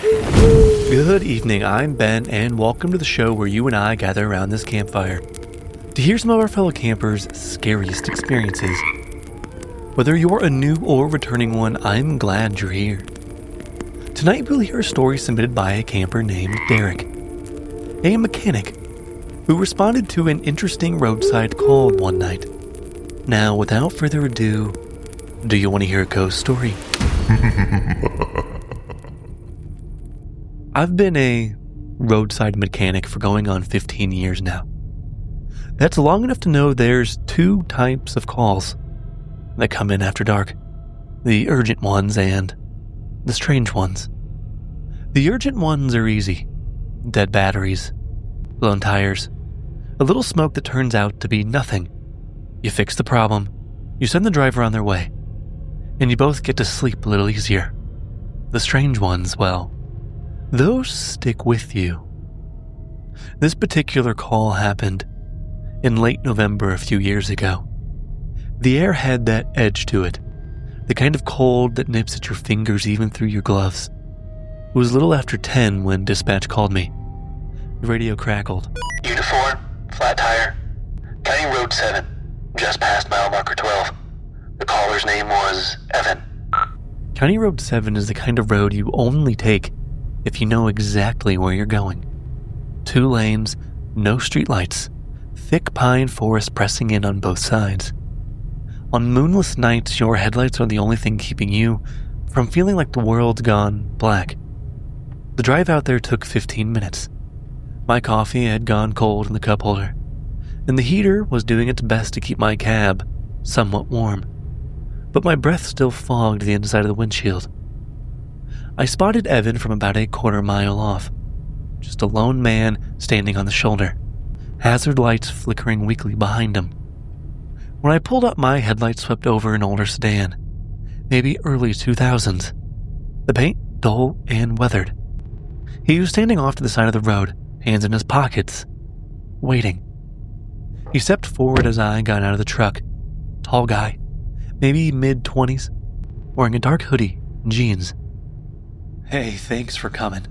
Good evening, I'm Ben, and welcome to the show where you and I gather around this campfire to hear some of our fellow campers' scariest experiences. Whether you're a new or returning one, I'm glad you're here. Tonight we'll hear a story submitted by a camper named Derrick, a mechanic who responded to an interesting roadside call one night. Now, without further ado, do you want to hear a ghost story? I've been a roadside mechanic for going on 15 years now. That's long enough to know there's two types of calls that come in after dark. The urgent ones and the strange ones. The urgent ones are easy. Dead batteries, blown tires, a little smoke that turns out to be nothing. You fix the problem, you send the driver on their way, and you both get to sleep a little easier. The strange ones, well, those stick with you. This particular call happened in late November a few years ago. The air had that edge to it, the kind of cold that nips at your fingers even through your gloves. It was a little after 10 when dispatch called me. The radio crackled. Unit 4, flat tire, County Road 7, just past mile marker 12. The caller's name was Evan. County Road 7 is the kind of road you only take if you know exactly where you're going. 2 lanes, no streetlights, thick pine forest pressing in on both sides. On moonless nights, your headlights are the only thing keeping you from feeling like the world's gone black. The drive out there took 15 minutes. My coffee had gone cold in the cup holder, and the heater was doing its best to keep my cab somewhat warm, but my breath still fogged the inside of the windshield. I spotted Evan from about a quarter mile off, just a lone man standing on the shoulder, hazard lights flickering weakly behind him. When I pulled up, my headlights swept over an older sedan, maybe early 2000s, the paint dull and weathered. He was standing off to the side of the road, hands in his pockets, waiting. He stepped forward as I got out of the truck. Tall guy, maybe mid-20s, wearing a dark hoodie and jeans. "Hey, thanks for coming,"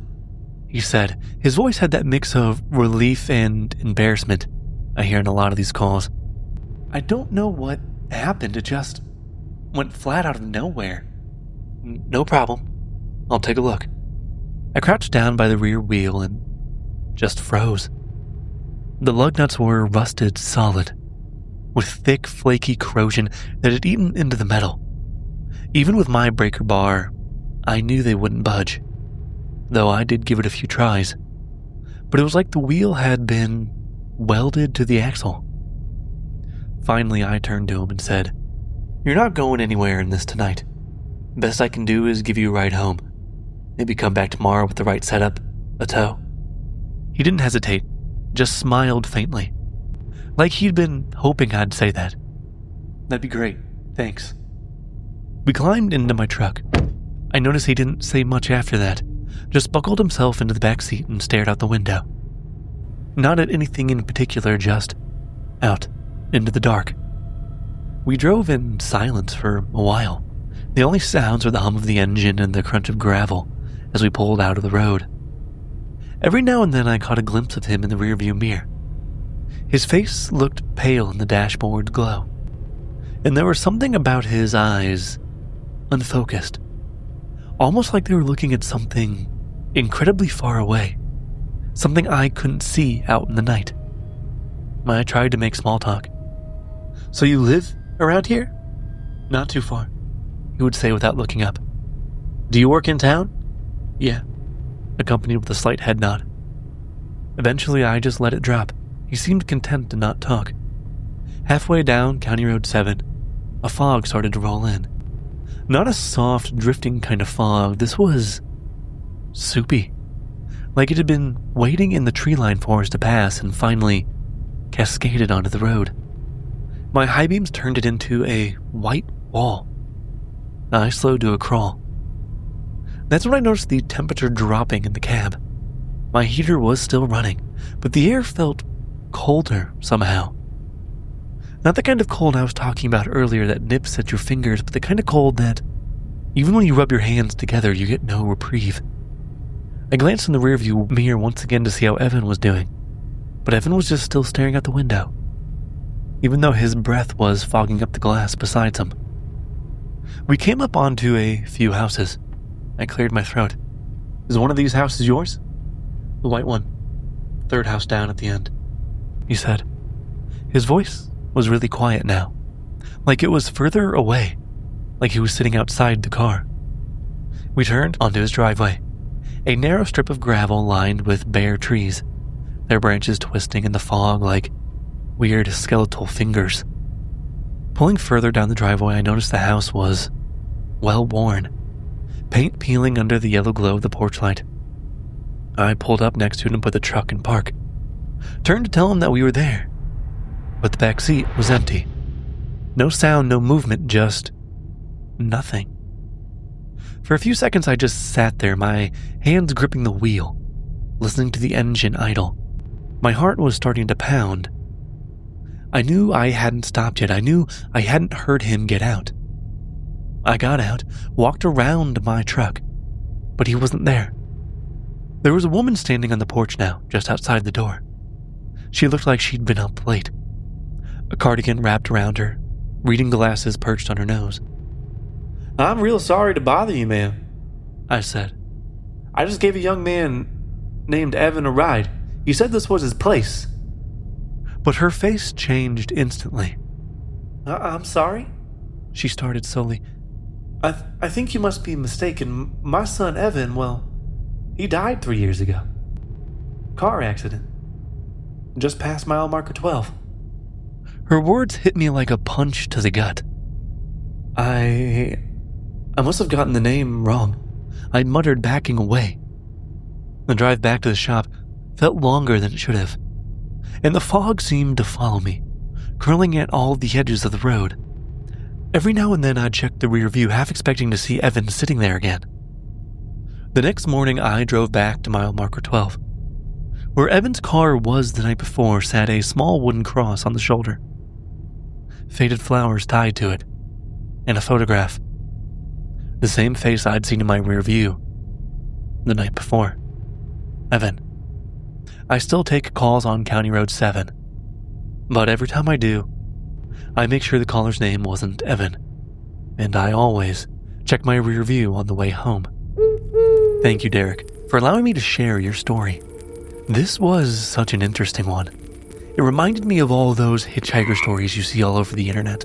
he said. His voice had that mix of relief and embarrassment I hear in a lot of these calls. "I don't know what happened. It just went flat out of nowhere." "No problem. I'll take a look." I crouched down by the rear wheel and just froze. The lug nuts were rusted solid, with thick, flaky corrosion that had eaten into the metal. Even with my breaker bar, I knew they wouldn't budge, though I did give it a few tries. But it was like the wheel had been welded to the axle. Finally, I turned to him and said, "You're not going anywhere in this tonight. Best I can do is give you a ride home. Maybe come back tomorrow with the right setup, a tow." He didn't hesitate, just smiled faintly, like he'd been hoping I'd say that. "That'd be great, thanks." We climbed into my truck. I noticed he didn't say much after that, just buckled himself into the back seat and stared out the window. Not at anything in particular, just out into the dark. We drove in silence for a while. The only sounds were the hum of the engine and the crunch of gravel as we pulled out of the road. Every now and then I caught a glimpse of him in the rearview mirror. His face looked pale in the dashboard's glow, and there was something about his eyes, unfocused, almost like they were looking at something incredibly far away, something I couldn't see out in the night. I tried to make small talk. "So you live around here?" "Not too far," he would say without looking up. "Do you work in town?" "Yeah," accompanied with a slight head nod. Eventually, I just let it drop. He seemed content to not talk. Halfway down County Road 7, a fog started to roll in. Not a soft, drifting kind of fog. This was soupy, like it had been waiting in the tree line for us to pass and finally cascaded onto the road. My high beams turned it into a white wall. I slowed to a crawl. That's when I noticed the temperature dropping in the cab. My heater was still running, but the air felt colder somehow. Not the kind of cold I was talking about earlier that nips at your fingers, but the kind of cold that, even when you rub your hands together, you get no reprieve. I glanced in the rearview mirror once again to see how Evan was doing, but Evan was just still staring out the window, even though his breath was fogging up the glass beside him. We came up onto a few houses. I cleared my throat. Is one of these houses yours? The white one. Third house down at the end, he said. His voice was really quiet now, like it was further away, like he was sitting outside the car. We turned onto his driveway, a narrow strip of gravel lined with bare trees, their branches twisting in the fog like weird skeletal fingers. Pulling further down the driveway, I noticed the house was well worn, paint peeling under the yellow glow of the porch light. I pulled up next to it and put the truck in park. Turned to tell him that we were there, but the back seat was empty. No sound, no movement, just nothing. For a few seconds I just sat there, my hands gripping the wheel, listening to the engine idle. My heart was starting to pound. I knew I hadn't stopped yet. I knew I hadn't heard him get out. I got out, walked around my truck, but he wasn't there. There was a woman standing on the porch now, just outside the door. She looked like she'd been up late. A cardigan wrapped around her, reading glasses perched on her nose. "I'm real sorry to bother you, ma'am," I said. "I just gave a young man named Evan a ride. He said this was his place." But her face changed instantly. I'm sorry," she started slowly. I think you must be mistaken. My son Evan, well, he died 3 years ago. Car accident. Just past mile marker 12. Her words hit me like a punch to the gut. I must have gotten the name wrong. I muttered, backing away. The drive back to the shop felt longer than it should have, and the fog seemed to follow me, curling at all the edges of the road. Every now and then I'd check the rear view, half expecting to see Evan sitting there again. The next morning I drove back to mile marker 12. Where Evan's car was the night before sat a small wooden cross on the shoulder, faded flowers tied to it, and a photograph. The same face I'd seen in my rear view the night before. Evan. I still take calls on County Road 7, but every time I do, I make sure the caller's name wasn't Evan, and I always check my rear view on the way home. Thank you, Derrick, for allowing me to share your story. This was such an interesting one. It reminded me of all those hitchhiker stories you see all over the internet.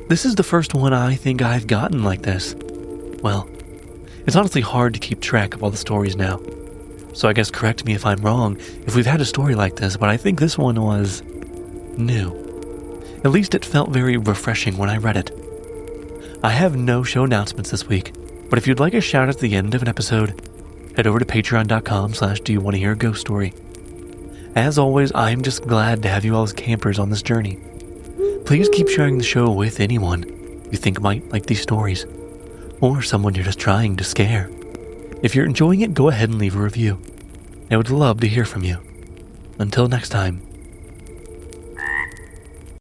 This is the first one I think I've gotten like this. Well, it's honestly hard to keep track of all the stories now. So I guess correct me if I'm wrong if we've had a story like this, but I think this one was new. At least it felt very refreshing when I read it. I have no show announcements this week, but if you'd like a shout out at the end of an episode, head over to patreon.com/do-you-want-to-hear-a-ghost-story. As always, I'm just glad to have you all as campers on this journey. Please keep sharing the show with anyone you think might like these stories, or someone you're just trying to scare. If you're enjoying it, go ahead and leave a review. I would love to hear from you. Until next time,